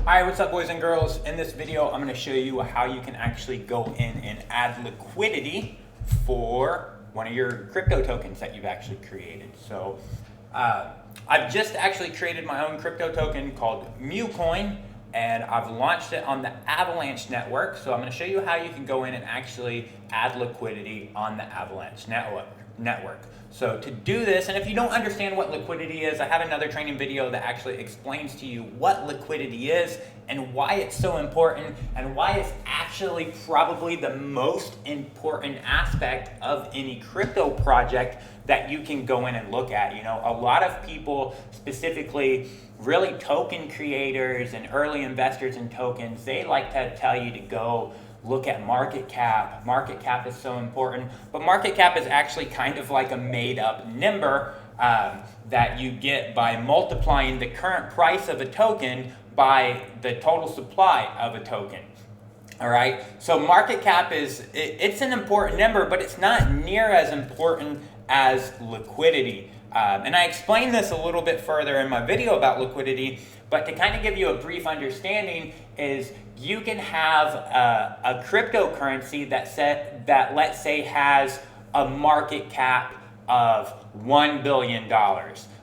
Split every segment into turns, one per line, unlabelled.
Hi, what's up boys and girls? In this video, I'm going to show you how you can actually go in and add liquidity for one of your crypto tokens that you've actually created. So I've just actually created my own crypto token called MuCoin, and I've launched it on the Avalanche network. So I'm going to show you how you can go in and actually add liquidity on the Avalanche network. So to do this, and if you don't understand what liquidity is, I have another training video that actually explains to you what liquidity is and why it's so important and why it's actually probably the most important aspect of any crypto project that you can go in and look at. You know, a lot of people, specifically really token creators and early investors in tokens, they like to tell you to go look at market cap. Market cap is so important, but market cap is actually kind of like a made up number that you get by multiplying the current price of a token by the total supply of a token. All right, so market cap it's an important number, but it's not near as important as liquidity. And I explained this a little bit further in my video about liquidity, but to kind of give you a brief understanding is you can have a cryptocurrency that let's say has a market cap of $1 billion.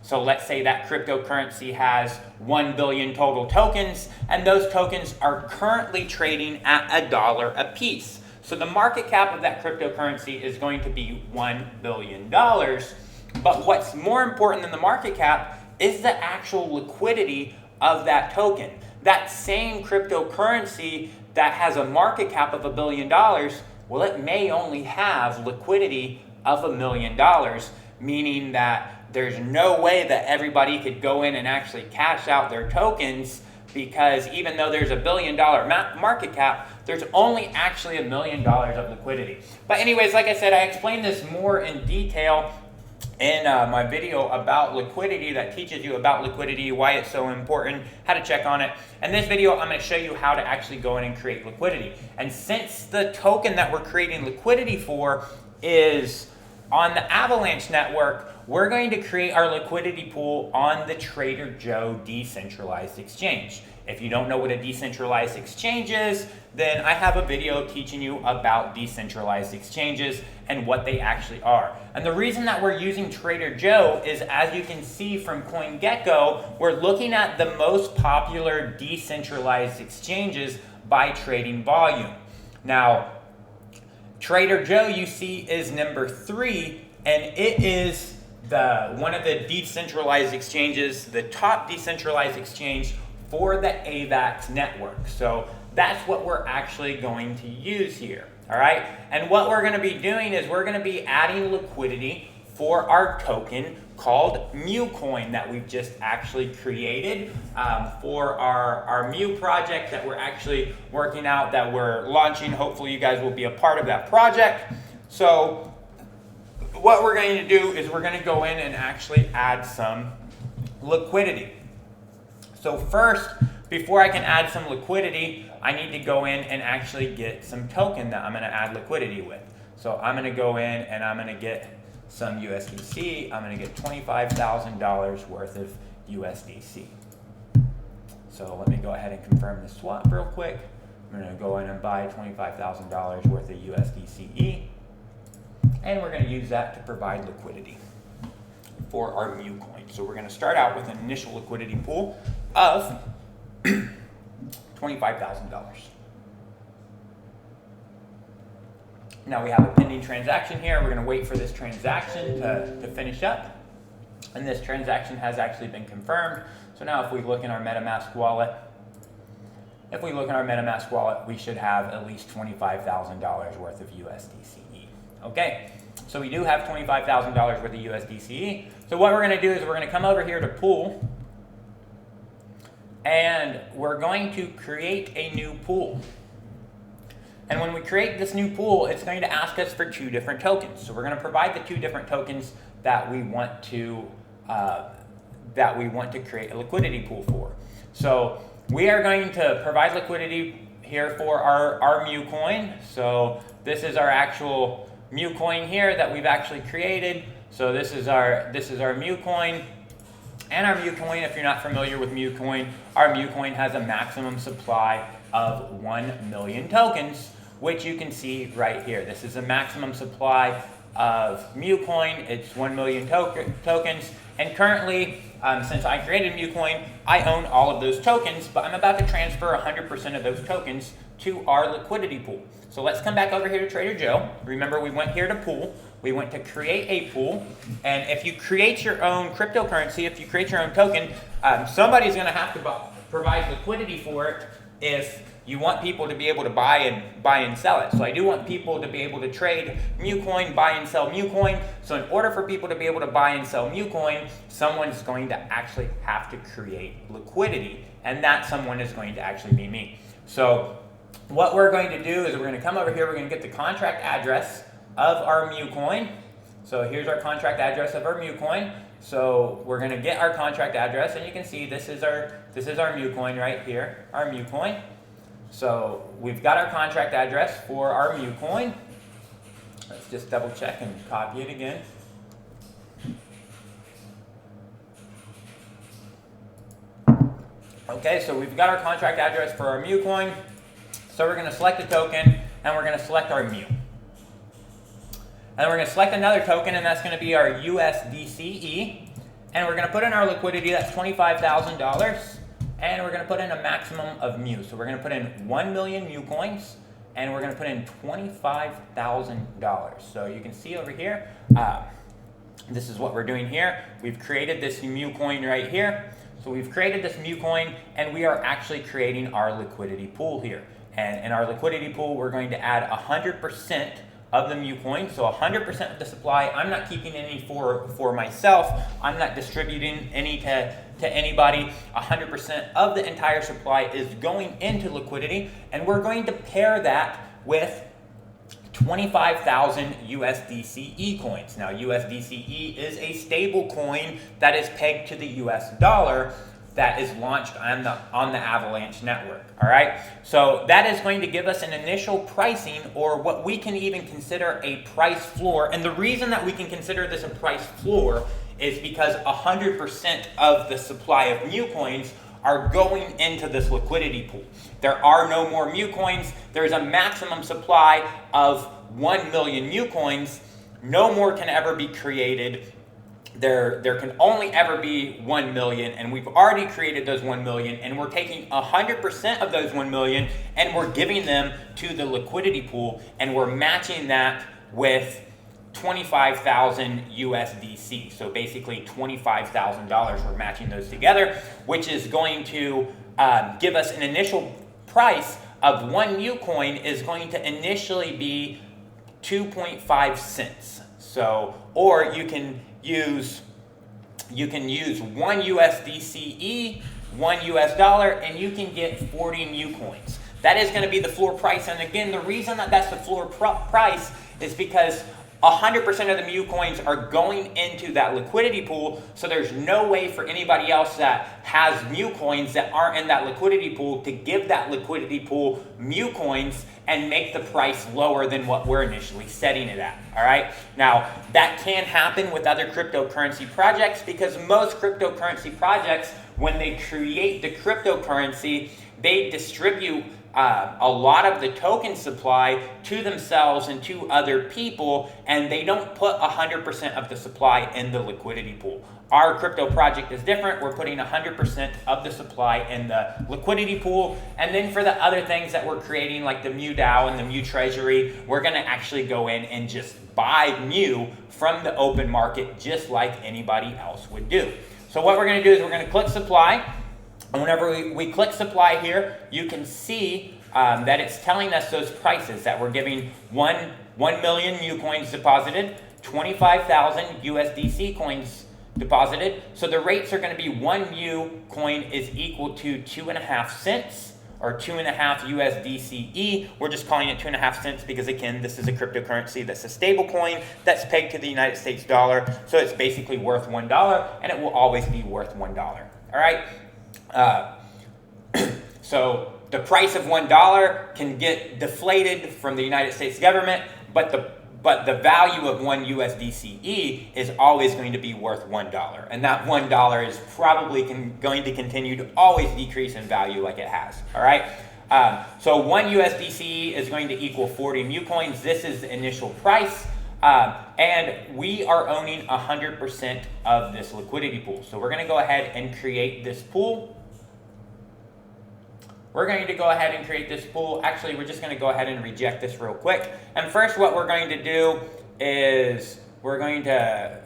So let's say that cryptocurrency has 1 billion total tokens, and those tokens are currently trading at $1 a piece. So the market cap of that cryptocurrency is going to be $1 billion. But what's more important than the market cap is the actual liquidity of that token. That same cryptocurrency that has a market cap of $1 billion, well, it may only have liquidity of $1 million, meaning that there's no way that everybody could go in and actually cash out their tokens, because even though there's $1 billion market cap, there's only actually $1 million of liquidity. But anyways, like I said, I explained this more in detail in my video about liquidity that teaches you about liquidity, why it's so important, how to check on it. In this video, I'm going to show you how to actually go in and create liquidity. And since the token that we're creating liquidity for is on the Avalanche network, we're going to create our liquidity pool on the Trader Joe decentralized exchange. If you don't know what a decentralized exchange is, then I have a video teaching you about decentralized exchanges and what they actually are. And the reason that we're using Trader Joe is, as you can see from CoinGecko, we're looking at the most popular decentralized exchanges by trading volume. Now, Trader Joe, you see, is number 3, and it is one of the decentralized exchanges, the top decentralized exchange for the AVAZ network. So that's what we're actually going to use here, all right? And what we're going to be doing is we're going to be adding liquidity for our token called MuCoin that we've just actually created for our Mu project that we're actually working out, that we're launching. Hopefully you guys will be a part of that project. So what we're going to do is we're going to go in and actually add some liquidity. So first, before I can add some liquidity, I need to go in and actually get some token that I'm going to add liquidity with. So I'm going to go in and I'm going to get some USDC. I'm going to get $25,000 worth of USDC. So let me go ahead and confirm the swap real quick. I'm going to go in and buy $25,000 worth of USDC.e, and we're going to use that to provide liquidity for our MuCoin. So we're going to start out with an initial liquidity pool of $25,000. Now we have a pending transaction here. We're going to wait for this transaction to finish up. And this transaction has actually been confirmed. So now if we look in our MetaMask wallet, we should have at least $25,000 worth of USDC.e. Okay, so we do have $25,000 worth of USDC.e. So what we're going to do is we're going to come over here to pool, and we're going to create a new pool. And when we create this new pool, it's going to ask us for 2 different tokens. So we're going to provide the 2 different tokens that we want to create a liquidity pool for. So we are going to provide liquidity here for our MuCoin. So this is our actual MuCoin here that we've actually created. So this is our MuCoin, And our Mu coin, if you're not familiar with Mu coin, our Mu coin has a maximum supply of 1 million tokens, which you can see right here. This is a maximum supply of Mu coin. It's 1 million tokens. And currently, since I created Mu coin, I own all of those tokens, but I'm about to transfer 100% of those tokens to our liquidity pool. So let's come back over here to Trader Joe. Remember, we went here to pool. We went to create a pool. And if you create your own cryptocurrency, if you create your own token, somebody's going to have to provide liquidity for it if you want people to be able to buy and sell it. So I do want people to be able to trade Mu coin, buy and sell Mu coin. So in order for people to be able to buy and sell Mu coin, someone's going to actually have to create liquidity. And that someone is going to actually be me. So what we're going to do is we're going to come over here. We're going to get the contract address of our Mu coin. So here's our contract address of our Mu coin. So we're going to get our contract address, and you can see this is our Mu coin right here, our Mu coin. So we've got our contract address for our Mu coin. Let's just double check and copy it again. Okay, so we've got our contract address for our Mu coin. So we're going to select a token, and we're going to select our Mu. And we're going to select another token, and that's going to be our USDC.e. And we're going to put in our liquidity, that's $25,000. And we're going to put in a maximum of Mu. So we're going to put in 1 million Mu coins, and we're going to put in $25,000. So you can see over here, this is what we're doing here. We've created this Mu coin right here. So we've created this Mu coin, and we are actually creating our liquidity pool here. And in our liquidity pool, we're going to add 100% of the Mu coin, so 100% of the supply. I'm not keeping any for myself. I'm not distributing any to anybody. 100% of the entire supply is going into liquidity, and we're going to pair that with 25,000 USDC.e coins. Now, USDC.e is a stable coin that is pegged to the US dollar that is launched on the Avalanche network. All right, so that is going to give us an initial pricing, or what we can even consider a price floor. And the reason that we can consider this a price floor is because 100% of the supply of Mu coins are going into this liquidity pool. There are no more Mu coins. There's a maximum supply of 1 million Mu coins. No more can ever be created. There can only ever be 1 million, and we've already created those 1 million, and we're taking 100% of those 1 million, and we're giving them to the liquidity pool, and we're matching that with 25,000 USDC. So basically $25,000, we're matching those together, which is going to give us an initial price of 1 Mu coin is going to initially be 2.5 cents. So, or you can use 1 USDC.e, 1 US dollar, and you can get 40 Mu coins. That is going to be the floor price. And again, the reason that that's the floor price is because 100% of the Mu coins are going into that liquidity pool, so there's no way for anybody else that has Mu coins that aren't in that liquidity pool to give that liquidity pool Mu coins and make the price lower than what we're initially setting it at. All right. Now, that can happen with other cryptocurrency projects, because most cryptocurrency projects, when they create the cryptocurrency, they distribute a lot of the token supply to themselves and to other people, and they don't put 100% of the supply in the liquidity pool. Our crypto project is different. We're putting 100% of the supply in the liquidity pool, and then for the other things that we're creating, like the Mu DAO and the Mu Treasury, we're going to actually go in and just buy Mu from the open market, just like anybody else would do. So what we're going to do is we're going to click supply. And whenever we click supply here, you can see that it's telling us those prices that we're giving 1 million Mu coins deposited, 25,000 USDC coins deposited. So the rates are going to be 1 Mu coin is equal to 2.5 cents or 2.5 USDC.e. We're just calling it 2.5 cents because, again, this is a cryptocurrency that's a stable coin that's pegged to the United States dollar. So it's basically worth $1, and it will always be worth $1. All right. So the price of $1 can get deflated from the United States government, but but the value of one USDC.e is always going to be worth $1. And that $1 is probably going to continue to always decrease in value like it has, all right? So one USDC is going to equal 40 mu coins. This is the initial price. And we are owning 100% of this liquidity pool. So we're going to go ahead and create this pool. We're going to go ahead and create this pool. Actually, we're just going to go ahead and reject this real quick. And first what we're going to do is we're going to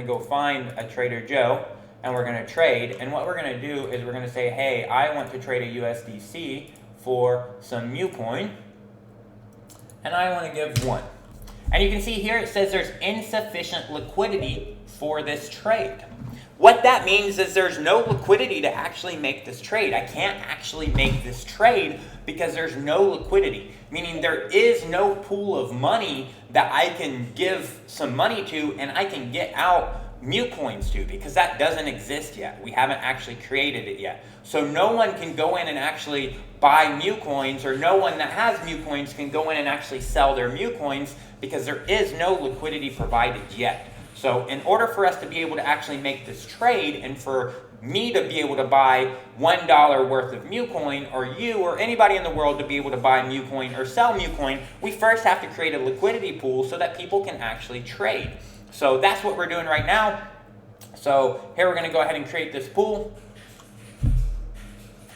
go find a Trader Joe and we're going to trade. And what we're going to do is we're going to say, hey, I want to trade a USDC for some mu coin. And I want to give 1. And you can see here it says there's insufficient liquidity for this trade. What that means is there's no liquidity to actually make this trade. I can't actually make this trade because there's no liquidity, meaning there is no pool of money that I can give some money to and I can get out mu coins to, because that doesn't exist yet. We haven't actually created it yet. So no one can go in and actually buy mu coins, or no one that has mu coins can go in and actually sell their mu coins because there is no liquidity provided yet. So in order for us to be able to actually make this trade and for me to be able to buy $1 worth of mu coin, or you or anybody in the world to be able to buy mu coin or sell mu coin, we first have to create a liquidity pool so that people can actually trade. So that's what we're doing right now. So here we're going to go ahead and create this pool.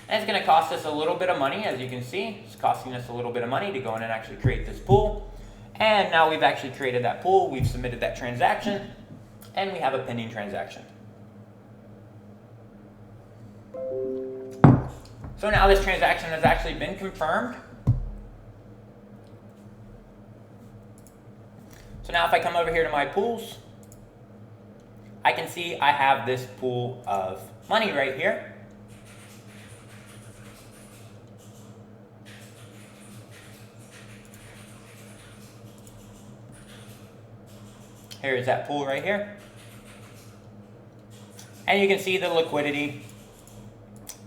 And it's going to cost us a little bit of money, as you can see. It's costing us a little bit of money to go in and actually create this pool. And now we've actually created that pool, we've submitted that transaction, and we have a pending transaction. So now this transaction has actually been confirmed. So now if I come over here to my pools, I can see I have this pool of money right here. Here is that pool right here. And you can see the liquidity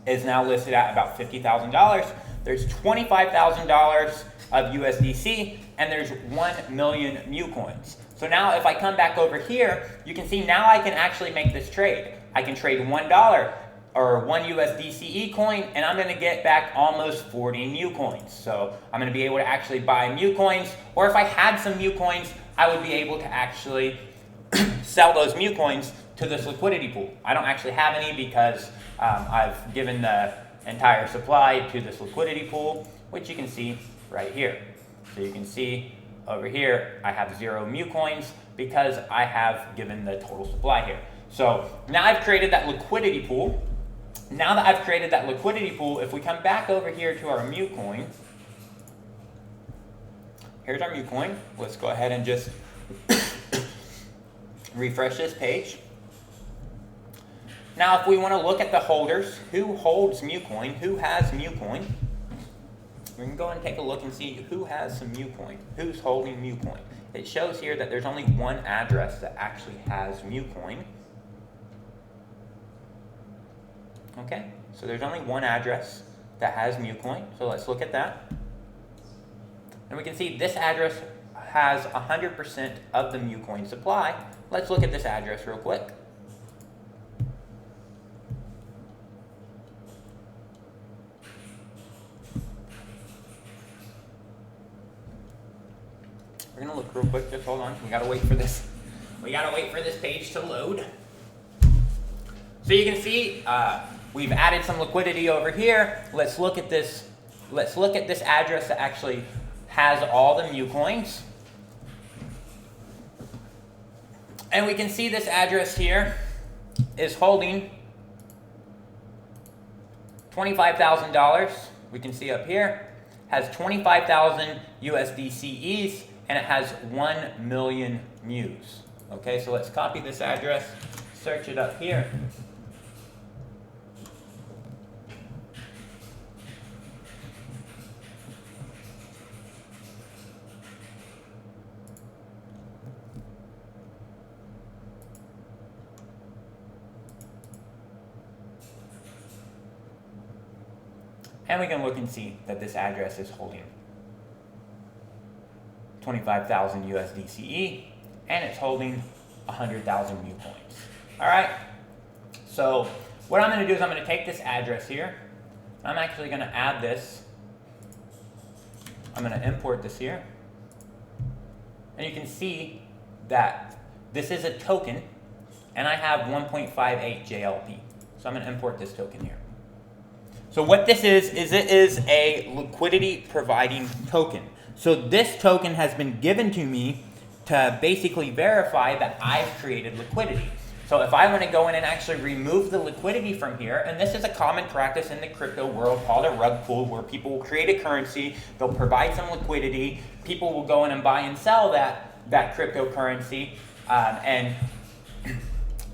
is now listed at about $50,000. There's $25,000 of USDC, and there's 1 million mu coins. So now if I come back over here, you can see now I can actually make this trade. I can trade $1 or 1 USDC.e coin, and I'm going to get back almost 40 mu coins. So I'm going to be able to actually buy mu coins, or if I had some mu coins, I would be able to actually sell those mu coins to this liquidity pool. I don't actually have any because I've given the entire supply to this liquidity pool, which you can see right here. So you can see over here, I have 0 mu coins because I have given the total supply here. So now I've created that liquidity pool. Now that I've created that liquidity pool, if we come back over here to our mu coin, here's our mu coin. Let's go ahead and just refresh this page. Now, if we want to look at the holders, who holds mu coin, who has mu coin, we can go and take a look and see who has some mu coin, who's holding mu coin. It shows here that there's only one address that actually has mu coin. Okay, so there's only one address that has mu coin. So let's look at that. And we can see this address has 100% of the mu coin supply. Let's look at this address real quick. We're gonna look real quick, just hold on. We gotta wait for this. We gotta wait for this page to load. So you can see we've added some liquidity over here. Let's look at this. Let's look at this address that actually has all the mu coins. And we can see this address here is holding $25,000. We can see up here has 25,000 USDC.es, and it has 1 million mus. Okay, so let's copy this address, search it up here. And we can look and see that this address is holding 25,000 USDC.e, and it's holding 100,000 mu coins. All right. So what I'm going to do is I'm going to take this address here. I'm actually going to add this. I'm going to import this here. And you can see that this is a token, and I have 1.58 JLP. So I'm going to import this token here. So what this is it is a liquidity providing token. So this token has been given to me to basically verify that I've created liquidity. So if I want to go in and actually remove the liquidity from here, and this is a common practice in the crypto world called a rug pull, where people will create a currency, they'll provide some liquidity, people will go in and buy and sell that cryptocurrency, and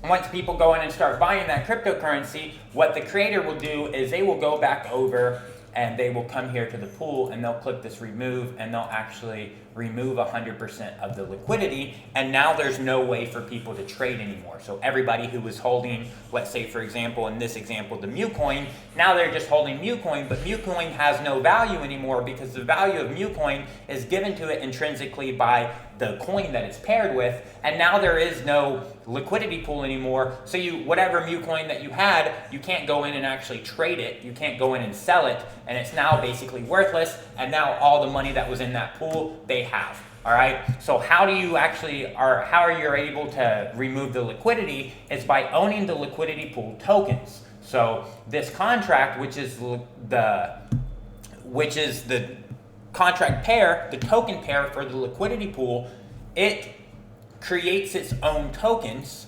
once people go in and start buying that cryptocurrency, what the creator will do is they will go back over and they will come here to the pool and they'll click this remove, and they'll actually remove 100% of the liquidity, and now there's no way for people to trade anymore. So everybody who was holding, let's say for example, in this example, the mu coin, now they're just holding mu coin, but mu coin has no value anymore because the value of mu coin is given to it intrinsically by the coin that it's paired with, and now there is no liquidity pool anymore. So whatever mu coin that you had, you can't go in and actually trade it, you can't go in and sell it, and it's now basically worthless, and now all the money that was in that pool, they have. All right, so how are you able to remove the liquidity is by owning the liquidity pool tokens. So this contract, which is the contract pair, the token pair for the liquidity pool, it creates its own tokens,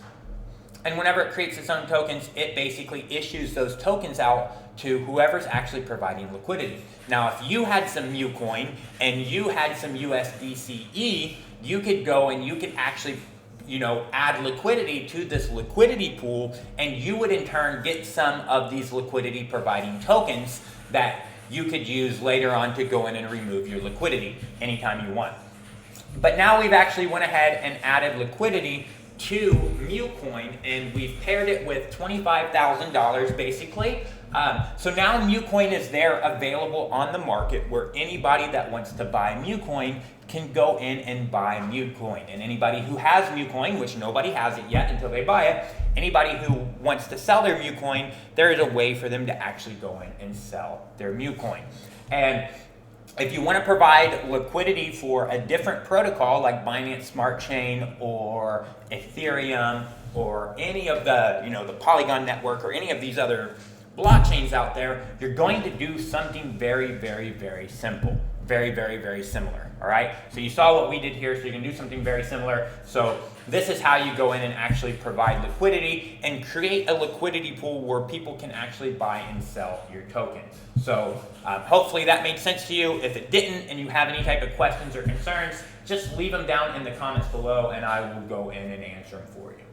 and whenever it creates its own tokens, it basically issues those tokens out to whoever's actually providing liquidity. Now, if you had some mu coin and you had some USDC.e, you could go and you could actually add liquidity to this liquidity pool, and you would in turn get some of these liquidity providing tokens that you could use later on to go in and remove your liquidity anytime you want. But now we've actually went ahead and added liquidity to mu coin, and we've paired it with $25,000 basically. So now mu coin is there available on the market, where anybody that wants to buy mu coin can go in and buy mu coin. And anybody who has mu coin, which nobody has it yet until they buy it, anybody who wants to sell their mu coin, there is a way for them to actually go in and sell their mu coin. And if you want to provide liquidity for a different protocol like Binance Smart Chain or Ethereum or any of the, the Polygon network or any of these other blockchains out there, you're going to do something very, very, very simple. Very, very, very similar. All right. So you saw what we did here. So you can do something very similar. So this is how you go in and actually provide liquidity and create a liquidity pool where people can actually buy and sell your token. So hopefully that made sense to you. If it didn't and you have any type of questions or concerns, just leave them down in the comments below and I will go in and answer them for you.